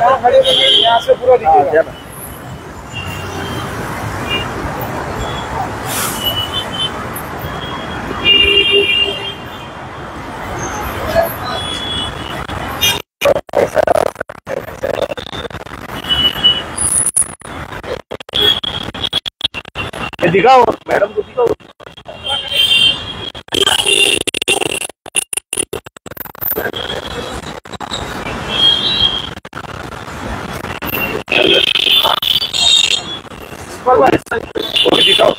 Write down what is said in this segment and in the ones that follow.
यहाँ से पूरा दिखेगा। दिखाओ मैडम को, दिखाओ। दिखाओ।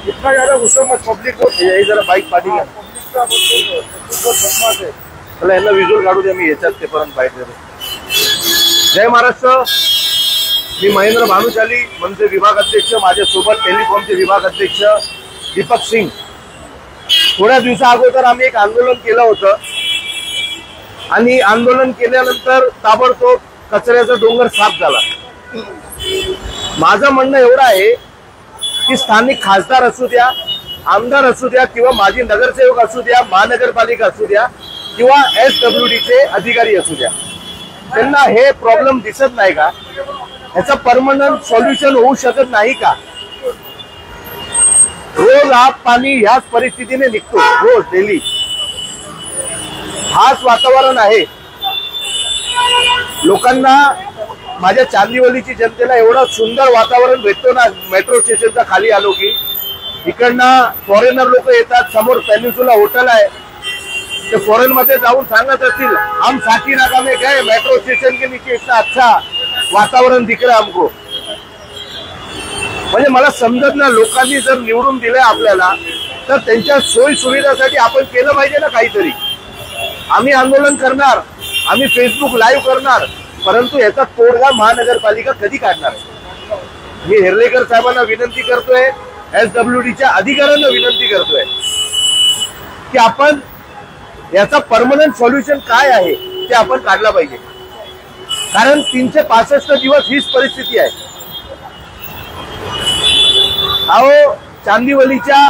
इतना ज्यादा गुस्सा मत, पब्लिक को यही जरा बाईक पाठी घ्या, मला यांना व्हिज्युअल काढू द्या, मी याच्यात ते पर्यंत बाईक देतो। जय महाराष्ट्र, मी महेंद्र भानुशाली, मनसे विभाग अध्यक्ष, माझ्यासोबत टेलिकॉमचे विभाग अध्यक्ष दीपक सिंग। थोड्या दिवसा अगोदर आम्ही एक आंदोलन केलं होतं आणि आंदोलन केल्यानंतर ताबडतोब कचऱ्याचा डोंगर साफ झाला। माझं म्हणणं एवढं आहे की स्थानिक खासदार असू द्या, आमदार असू द्या, किंवा माजी नगरसेवक असू द्या, महानगरपालिका असू द्या, किंवा SWDचे अधिकारी असू द्या, त्यांना हे प्रॉब्लेम दिसत नाही का? ह्याचं परमनंट सॉल्युशन होऊ शकत नाही का? रोज हा पाणी ह्याच परिस्थितीने निघतो, रोज डेली हाच वातावरण आहे। लोकांना, माझ्या चांदिवलीची जनतेला एवढं सुंदर वातावरण भेटतो ना, मेट्रो स्टेशनचा खाली आलो की इकडनं फॉरेनर लोक येतात, समोर पेनिन्सुला होटल आहे, ते फॉरेन मध्ये जाऊन सांगत असतील हम साकी नाका में गए, मेट्रो स्टेशन के नीचे इतना अच्छा वातावरण दिख रहा हमको। म्हणजे मला समजत ना, लोकांनी जर निवडून दिले आपल्याला तर त्यांच्या सोयी सुविधासाठी आपण केलं पाहिजे ना काहीतरी। आम्ही आंदोलन करणार, आम्ही फेसबुक लाईव्ह करणार, परंतु याचा तोडगा महानगरपालिका कधी काढणार? मी हेर्लेकर साहेबांना विनंती करतोय, SWDच्या अधिकाऱ्यांना विनंती करतोय की आपण याचा परमनंट सॉल्युशन काय आहे ते आपण काढला पाहिजे, कारण 365 दिवस हीच परिस्थिती आहे। अहो, चांदिवलीच्या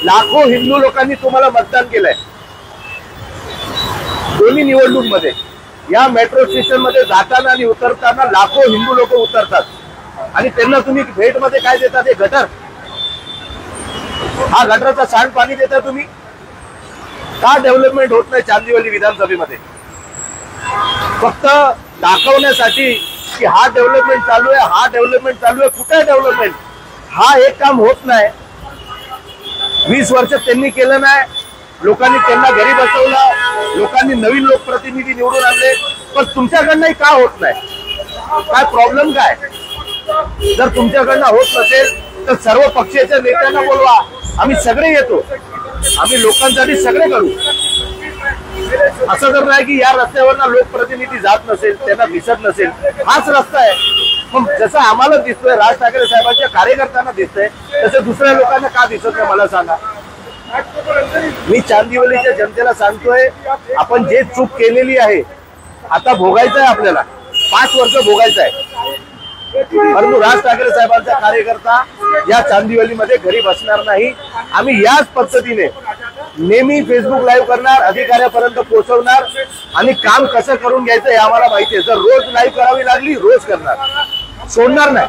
लाखो हिंदू लोकांनी तुम्हाला मतदान केलंय दोन्ही निवडणूक मध्ये। या मेट्रो स्टेशन मध्ये जाताना आणि उतरताना लाखो हिंदू लोक उतरतात आणि त्यांना तुम्ही भेट मध्ये काय देता? ते गटर, हा गटराचा सांडपाणी देता तुम्ही। का डेव्हलपमेंट होत नाही चांदिवली विधानसभेमध्ये? फक्त दाखवण्यासाठी की हा डेव्हलपमेंट चालू आहे, हा डेव्हलपमेंट चालू आहे। कुठे डेव्हलपमेंट? हा एक काम होत नाही। 20 वर्ष त्यांनी केलं नाही, लोकांनी त्यांना घरी बसवलं, लोकांनी नवीन लोकप्रतिनिधी निवडून आणले, पण तुमच्याकडनंही का होत नाही? काय प्रॉब्लेम काय? जर तुमच्याकडनं होत नसेल तर सर्व पक्षाच्या नेत्यांना बोलवा, आम्ही सगळे येतो, आम्ही लोकांसाठी सगळे करू। असं जर नाही की या रस्त्यावरनं लोकप्रतिनिधी जात नसेल, त्यांना दिसत नसेल, हाच रस्ता आहे, पण जसं आम्हाला दिसतोय, राज ठाकरे साहेबांच्या कार्यकर्त्यांना दिसतंय, तसं दुसऱ्या लोकांना का दिसत नाही मला सांगा? मी चांदिवलीच्या जनतेला सांगतोय, आपण जे चूक केलेली आहे आता भोगायचं आहे, आपल्याला 5 वर्ष भोगायचं आहे। परंतु राज ठाकरे साहेबांचा कार्यकर्ता या चांदिवलीमध्ये घरी बसणार नाही। आम्ही याच पद्धतीने नेहमी फेसबुक लाईव्ह करणार, अधिकाऱ्यापर्यंत पोहोचवणार आणि काम कसं करून घ्यायचं हे आम्हाला माहिती आहे। जर रोज लाईव्ह करावी लागली, रोज करणार, सोडणार नाही।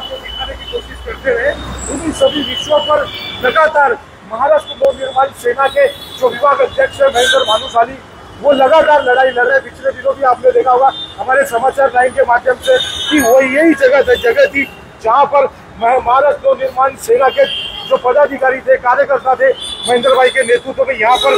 सभी विषयों पर लगातार महाराष्ट्र नवनिर्माण सेना के जो विभाग अध्यक्ष महेंद्र भानुशाली, वो लगातार लड़ाई लड़ रहे। पिछले दिनों भी आपने देखा होगा हमारे समाचार 9 के माध्यम से कि वो यही जगह थी जहां पर महाराष्ट्र नवनिर्माण सेना के जो पदाधिकारी थे, कार्यकर्ता थे, महेंद्र भाई के नेतृत्व में यहाँ पर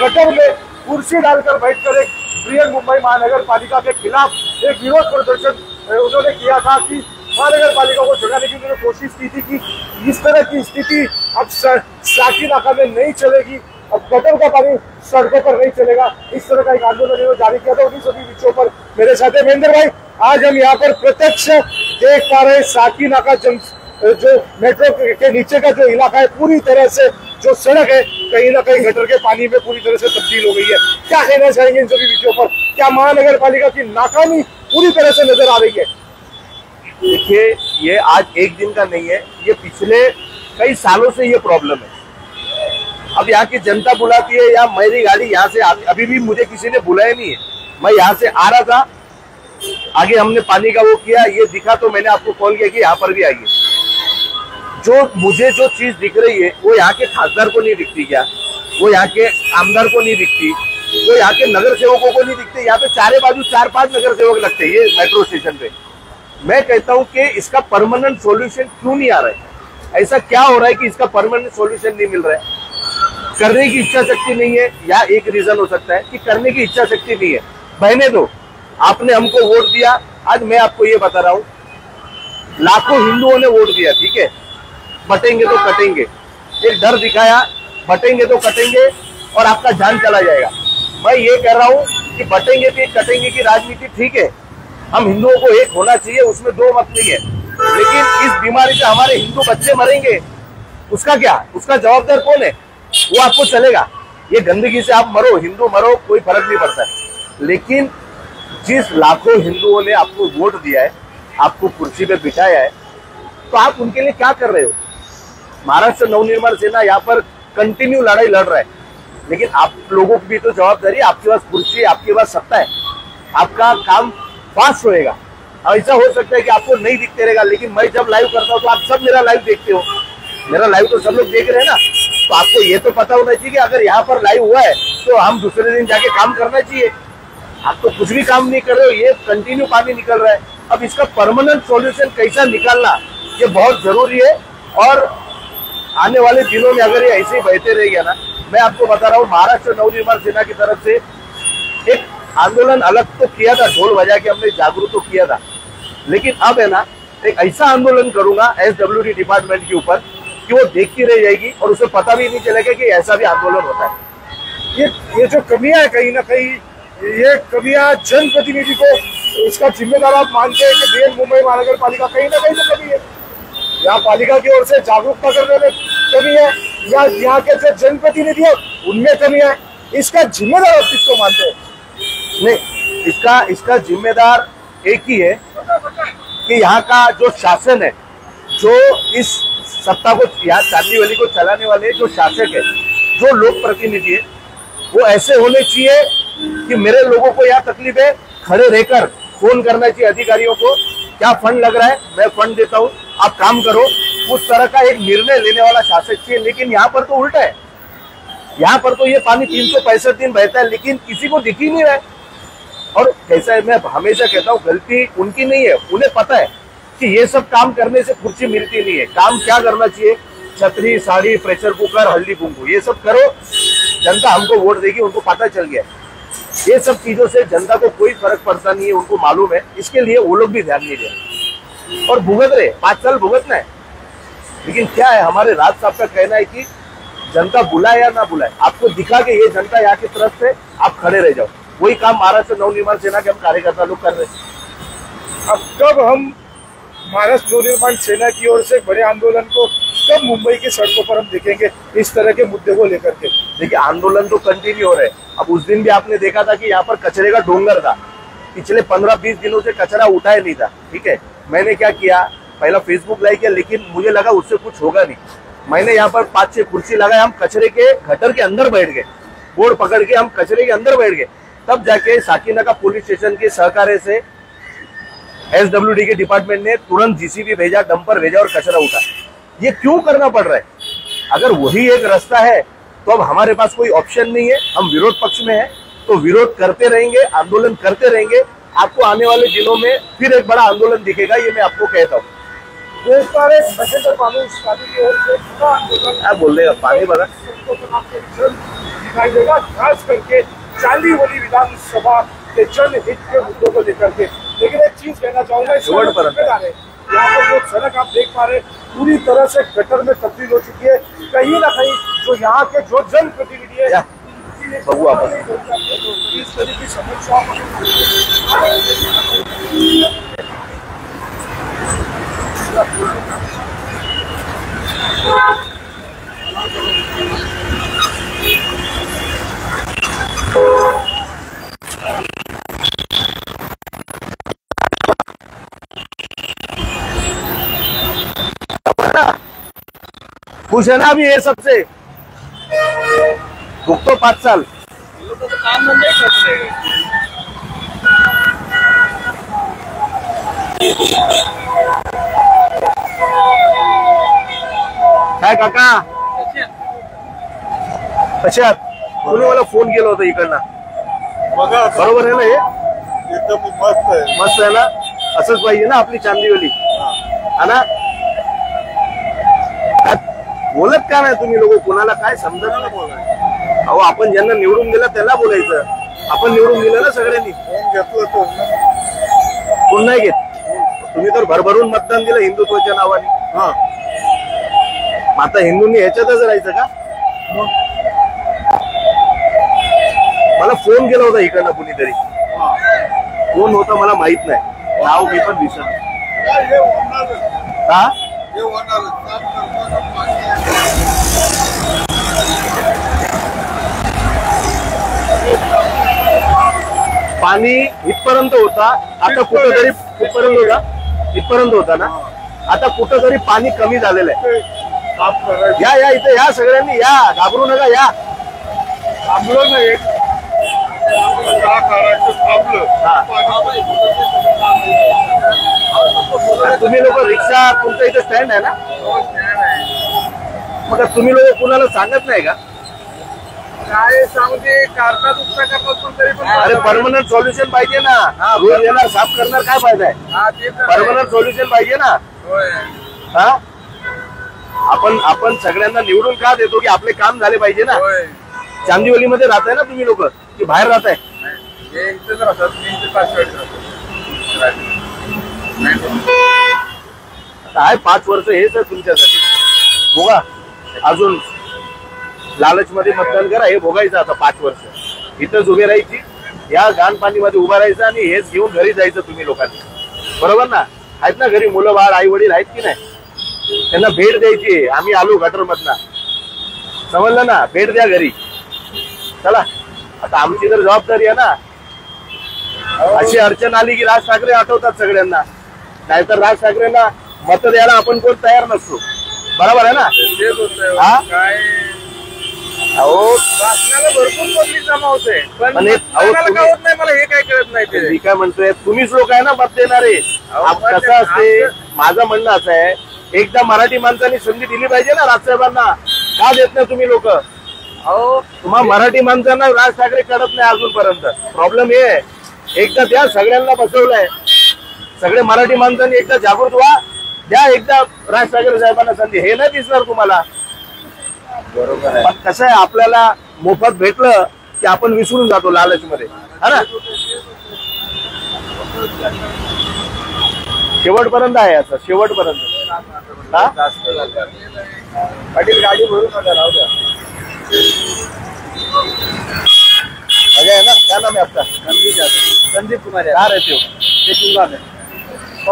गटर में कुर्सी डालकर बैठकर एक बृहन मुंबई महानगर पालिका के खिलाफ एक विरोध प्रदर्शन उन्होंने किया था कि महानगर पालिका को जगाने की उन्होंने कोशिश की थी कि इस तरह की स्थिति अब साकी नाका में नहीं चलेगी, अब गटर का पानी सड़कों पर नहीं चलेगा। इस तरह का एक आंदोलन जारी किया था। उन्हीं सभी विषयों पर मेरे साथ है महेंद्र भाई। आज हम यहाँ पर प्रत्यक्ष देख पा रहे साकी नाका जो मेट्रो के नीचे का जो इलाका है पूरी तरह से जो सड़क है कहीं ना कहीं गटर के पानी में पूरी तरह से तब्दील हो गई है। क्या कहना चाहेंगे इन सभी विषयों पर? क्या महानगर पालिका की नाकामी पूरी तरह से नजर आ रही है? देखिए, ये आज एक दिन का नहीं है, ये पिछले कई सालों से ये प्रॉब्लम है। अब यहाँ की जनता बुलाती है, या मेरी गाड़ी यहाँ से अभी भी मुझे किसी ने बुलाया नहीं है। मैं यहाँ से आ रहा था, आगे हमने पानी का वो किया, ये दिखा तो मैंने आपको कॉल किया कि यहाँ पर भी आइए। मुझे जो चीज दिख रही है वो यहाँ के खासदार को नहीं दिखती क्या? वो यहाँ के आमदार को नहीं दिखती? वो यहाँ के नगर सेवकों को नहीं दिखते? यहाँ पे चारे बाजू 4-5 नगर सेवक लगते हैं ये मेट्रो स्टेशन पे। मैं कहता हूँ कि इसका परमानेंट सॉल्यूशन क्यों नहीं आ रहा है? ऐसा क्या हो रहा है कि इसका परमानेंट सॉल्यूशन नहीं मिल रहा है? करने की इच्छा शक्ति नहीं है, या एक रीजन हो सकता है कि करने की इच्छा शक्ति नहीं है। बहने दो, आपने हमको वोट दिया, आज मैं आपको ये बता रहा हूँ, लाखों हिंदुओं ने वोट दिया, ठीक है, बटेंगे तो कटेंगे, एक डर दिखाया, बटेंगे तो कटेंगे और आपका जान चला जाएगा। मैं ये कह रहा हूँ कि बटेंगे की कटेंगे की राजनीति ठीक है, हम हिंदुओं को एक होना चाहिए, उसमें दो मत नहीं है, लेकिन इस बीमारी से हमारे हिंदू बच्चे मरेंगे, उसका क्या? उसका जवाबदार कौन है? वो आपको चलेगा? ये गंदगी से आप मरो, हिंदू मरो, कोई फर्क नहीं पड़ता है। लेकिन जिस लाखों हिंदुओं ने आपको वोट दिया है, आपको कुर्सी पे बिठाया है, तो आप उनके लिए क्या कर रहे हो? महाराष्ट्र नवनिर्माण सेना यहाँ पर कंटिन्यू लड़ाई लड़ रहा है, लेकिन आप लोगों की भी तो जवाबदारी, आपके पास कुर्सी है, आपके पास सत्ता है, आपका काम फास्ट होएगा। ऐसा हो सकता है कि आपको नहीं दिखते रहेगा, लेकिन मैं जब लाइव करता हूँ तो आप सब मेरा लाइव देखते हो, मेरा लाइव तो सब लोग देख रहे हैं ना, तो आपको ये तो पता होना चाहिए कि अगर यहाँ पर लाइव हुआ है तो हम दूसरे दिन जाके काम करना चाहिए। आप तो कुछ भी काम नहीं कर रहे हो, ये कंटिन्यू पानी निकल रहा है। अब इसका परमानेंट सॉल्यूशन कैसा निकालना, ये बहुत जरूरी है। और आने वाले दिनों में अगर ये ऐसे ही बहते रह गया ना, मैं आपको बता रहा हूँ, महाराष्ट्र नवनिर्माण सेना की तरफ से एक आंदोलन अलग तो किया था, ढोल बजा के हमने जागरूक तो किया था, लेकिन अब है ना, एक ऐसा आंदोलन करूंगा SWD डिपार्टमेंट के ऊपर कि वो देखती रह जाएगी और उसे पता भी नहीं चलेगा कि ऐसा भी आंदोलन होता है। ये जो कमियां है कहीं ना कहीं, ये कमियां जनप्रतिनिधि को इसका जिम्मेदार आप मानते हैं कि बृहन मुंबई महानगर पालिका कहीं ना कहीं तो कमी है, यहाँ पालिका की ओर से जागरूकता करने में कमी है, या यहाँ के जो जनप्रतिनिधि है उनमें कमी है? इसका जिम्मेदार आप किसको मानते हैं? नहीं, इसका जिम्मेदार एक ही है कि यहाँ का जो शासन है, जो इस सत्ता को, यहाँ चांदीवली को चलाने वाले जो शासक है, जो लोक प्रतिनिधि है, वो ऐसे होने चाहिए कि मेरे लोगों को यहाँ तकलीफ है, खड़े रहकर फोन करना चाहिए अधिकारियों को, क्या फंड लग रहा है, मैं फंड देता हूँ, आप काम करो, उस तरह का एक निर्णय लेने वाला शासक चाहिए। लेकिन यहाँ पर तो उल्टा है, यहाँ पर तो ये पानी 365 दिन बहता है, लेकिन किसी को दिख ही नहीं रहा है। और कैसा है, मैं हमेशा कहता हूँ, गलती उनकी नहीं है, उन्हें पता है कि ये सब काम करने से कुर्सी मिलती नहीं है। काम क्या करना चाहिए? छतरी, साड़ी, प्रेशर कुकर, हल्दी कुंकू, ये सब करो, जनता हमको वोट देगी, उनको पता चल गया। ये सब चीजों से जनता को कोई फर्क पड़ता नहीं है, उनको मालूम है, इसके लिए वो लोग भी ध्यान नहीं दे रहे और भुगत रहे, 5 साल भुगतना है। लेकिन क्या है, हमारे राज साहब का कहना है कि जनता बुलाए या ना बुलाए, आपको दिखा के ये जनता यहाँ की तरफ से आप खड़े रह जाओ। वही काम महाराष्ट्र नवनिर्माण सेना के हम कार्यकर्ता लोग कर रहे हैं। अब कब हम महाराष्ट्र नवनिर्माण सेना की ओर से बड़े आंदोलन को कब मुंबई की सड़कों पर हम देखेंगे इस तरह के मुद्दे को लेकर के? देखिए, आंदोलन तो कंटिन्यू हो रहे हैं। अब उस दिन भी आपने देखा था कि यहाँ पर कचरे का डोंगर था, पिछले 15-20 दिनों से कचरा उठाया नहीं था, ठीक है। मैंने क्या किया, पहला फेसबुक लाइव किया, लेकिन मुझे लगा उससे कुछ होगा नहीं। मैंने यहाँ पर 5-6 कुर्सी लगाए, हम कचरे के गटर के अंदर बैठ गए, बोर्ड पकड़ के हम कचरे के अंदर बैठ गए। तब जाके साकीनाका पुलिस स्टेशन के सहकार्य से SWD के डिपार्टमेंट ने तुरंत GCB भेजा, डंपर भेजा और कचरा उठा। ये क्यों करना पड़ रहा है? अगर वही एक रास्ता है तो अब हमारे पास कोई ऑप्शन नहीं है, हम विरोध पक्ष में हैं, तो विरोध करते रहेंगे, आंदोलन करते रहेंगे। आपको आने वाले दिनों में फिर एक बड़ा आंदोलन दिखेगा, ये मैं आपको कहता हूँ। बोल देगा पानी बगा दिखाई देगा, खास करके चांदीवली विधानसभा के जनहित के मुद्दों को लेकर के। लेकिन एक चीज कहना चाहूंगा, यहाँ पर जो सड़क आप देख पा रहे पूरी तरह से गटर में तब्दील हो चुकी है। कहीं ना कहीं जो यहाँ के जो जनप्रतिनिधि है इस तरह की समस्याओं खुश है ना अभी ये सबसे? भुगतो 5 साल। काम धंधे करत रहे। काय काका कसे आहात? तुम्ही मला फोन केला होता इकडनं, बघा बरोबर आहे ना? हे एकदम मस्त आहे, मस्त आहे ना? असंच पाहिजे ना आपली चांदीवाली, हा ना? बोलत का नाही तुम्ही लोक? कोणाला काय समजत नाही? अहो आपण ज्यांना निवडून दिलं त्याला बोलायचं. आपण निवडून दिलं ना सगळ्यांनी. घेतलं तो कोण नाही घेत? तुम्ही तर भरभरून मतदान दिलं हिंदुत्वाच्या नावाने. हा आता हिंदूंनी ह्याच्यातच राहायचं का? मला फोन केला होता इकडनं कुणीतरी. कोण होतं मला माहित नाही, नाव मी पण दिसत. हा पाणी इथपर्यंत होता, आता कुठंतरी इथपर्यंत होता, इथपर्यंत होता ना? आता कुठंतरी पाणी कमी झालेलं आहे. या या इथे या, सगळ्यांनी या, घाबरू नका, या. थांबलो नाही, तुम्ही लोक रिक्षा, तुमच्या इथे स्टँड आहे ना? मग तुम्ही लोक कुणाला सांगत नाही का? काय सांगू ते कारणात उपचार करतात, पण तरी पण अरे परमनंट सोल्युशन पाहिजे ना. रोज येणार साफ करणार काय फायदा आहे? हा ते तर परमनंट सोल्युशन पाहिजे ना. होय. हा आपण सगळ्यांना निवडून का देतो? की आपले काम झाले पाहिजे ना. होय. चांदिवलीमध्ये राहताय ना तुम्ही लोक, की बाहेर राहताय? हे इथेच राहतात, मी इथे 5 वेळ राहतो. काय 5 वर्ष हेच आहे तुमच्यासाठी. भोगा अजून लालच मध्ये मतदान करा, हे भोगायचं आता 5 वर्ष. इथंच उभे राहायची, या घाण पाणीमध्ये उभा राहायचं आणि हेच घेऊन घरी जायचं तुम्ही लोकांनी. बरोबर ना? आहेत ना घरी मुलं बाळ, आई वडील आहेत की नाही? त्यांना भेट द्यायची. आम्ही आलो गटर मधला, समजलं ना? भेट द्या घरी. चला आता आमची तर जबाबदारी आहे ना. अशी अडचण आली की राज ठाकरे आठवतात सगळ्यांना, नाहीतर राज ठाकरेंना मत द्यायला आपण कोण तयार नसतो. बरोबर आहे ना? तेच होतंय. हा? काय अहो शासनाला भरपूर पब्लिक जमा होते, पण आणि मतदानाला तुम्ही- का होत नाही मला हे काय कळत नाही ते. मी काय म्हणतोय, तुम्हीच लोक आहे ना मत देणारे. कसं असते, माझं म्हणणं असं आहे, एकदा मराठी माणसांनी संधी दिली पाहिजे ना राजसाहेबांना. का देत नाही तुम्ही लोक? अहो तुम्हाला मराठी माणसांना राज ठाकरे कळत नाही अजूनपर्यंत. प्रॉब्लेम हे आहे, एकदा द्या. सगळ्यांना बसवलंय, सगळे मराठी माणसांनी एकदा जागृत व्हा, द्या एकदा राज ठाकरे साहेबांना संधी. हे नाही दिसणार तुम्हाला. बरोबर आहे. पण कसं आहे, आपल्याला मोफत भेटलं की आपण विसरून जातो लालच मध्ये, है ना? शेवटपर्यंत आहे असं, शेवटपर्यंत. हा जास्त झालं. पाटील गाडी भरून नका, राहू द्या. मजा है ना? क्या नाम है आपका? संदीप कुमार कहाँ रहते हो? शिवगा में तो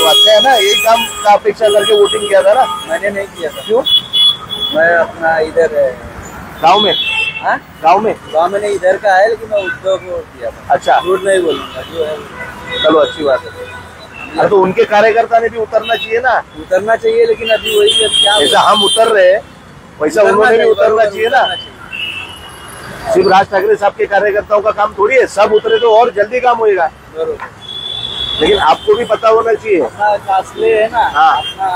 अच्छा है ना, एक काम का अपेक्षा करके वोटिंग किया था ना? मैंने नहीं किया था। क्यों? मैं अपना इधर गाँव में? हाँ? गाँव में? गाँव में नहीं, इधर का है, लेकिन मैं उद्धव को किया था। अच्छा, झूठ नहीं बोलूंगा, जो है चलो अच्छी बात है। अरे तो उनके कार्यकर्ता ने भी उतरना चाहिए ना। उतरना चाहिए, लेकिन अभी वही अब क्या जैसा हम उतर रहे हैं वैसा उन्होंने भी उतरना चाहिए ना। सिर्फ राज ठाकरे साहब के कार्यकर्ताओं का काम थोड़ी है, सब उतरे तो और जल्दी काम होएगा। बरोबर। लेकिन आपको भी पता होना चाहिए। अपना कासले है ना, हाँ। अपना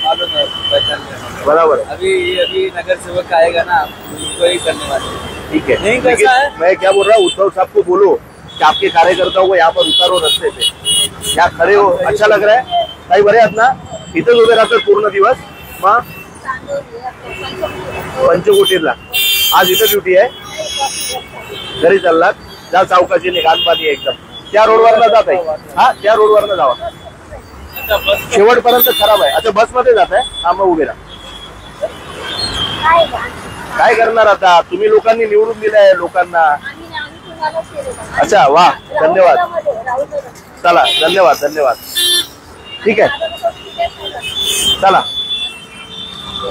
मालूम है, पहचान लेना। बराबर है। अभी नगर सेवक आएगा ना, उनको ही करने वाले हैं। ठीक है, नहीं लेकिन कैसा है? मैं क्या बोल रहा हूँ, उद्धव साहब को बोलो कि आपके कार्यकर्ताओं को यहाँ पर उतारो रस्ते पे, यहाँ खड़े हो, अच्छा लग रहा है। काही बरे आहात ना? इथंच उभे राहतात पूर्ण दिवस? मग पंचकोटीला आज इथं ड्युटी आहे, घरी चाललात? जा सावकाशीने, घाण पाणी एकदम. त्या रोडवरनं जात आहे? हा, त्या रोडवरनं जावा, शेवटपर्यंत खराब आहे. अच्छा, बस मध्ये जात आहे? हा, मग उभे राहा. काय करणार आता? तुम्ही लोकांनी निवडून दिलंय लोकांना. अच्छा, वा, धन्यवाद. चला, धन्यवाद धन्यवाद. ठीक आहे, चला. क्या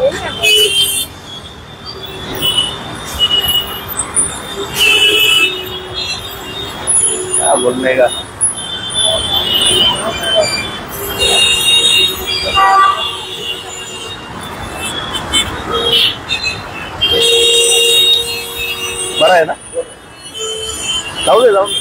बोलने का। बरं आहे ना, जाऊ दे जाऊ दे।